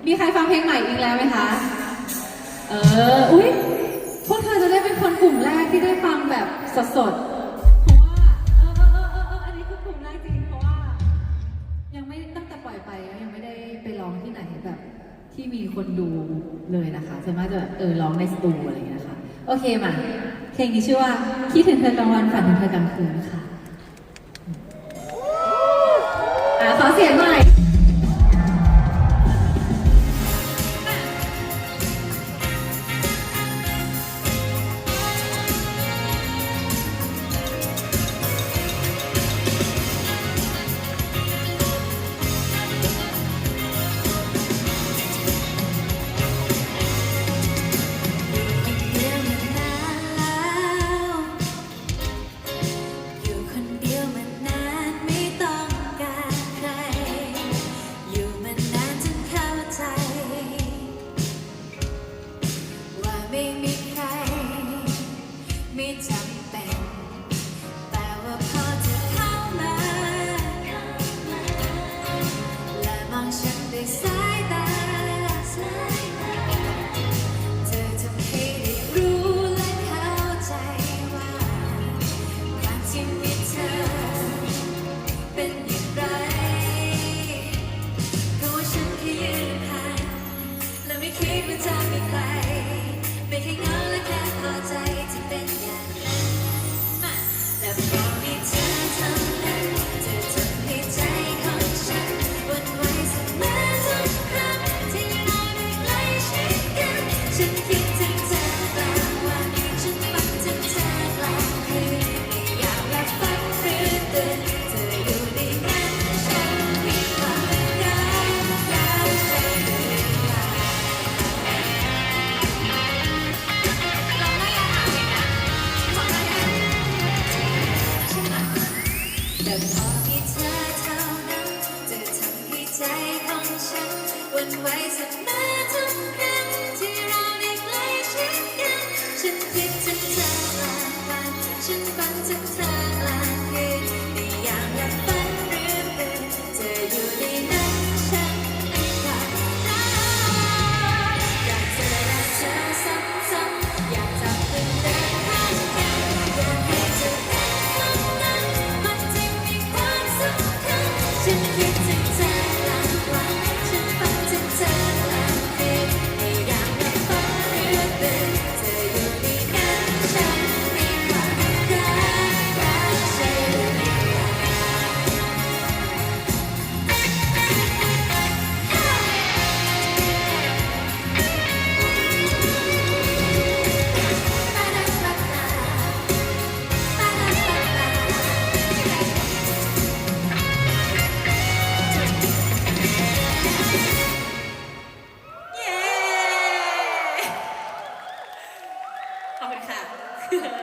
มีใครฟังเพลงใหม่อีกแล้วไหมคะอุ๊ยพวกเธอจะได้เป็นคนกลุ่มแรกที่ได้ฟังแบบสดๆเพราะว่าอันนี้คือกลุ่มแรกจริงเพราะว่ายังไม่ตั้งแต่ปล่อยไปยังไม่ได้ไปร้องที่ไหนแบบที่มีคนดูเลยนะคะส่วนมากจะร้องในสตูอะไรอย่างเงี้ยนะคะโอเคมาเพลงนี้ชื่อว่าคิดถึงเธอกลางวันฝันถึงเธอกลางคืนค่ะขอเสียงหน่อยแต่พอมีเธอเท่านั้นจะทำให้ใจของฉันวันไหวเสมอทุกครั้งที่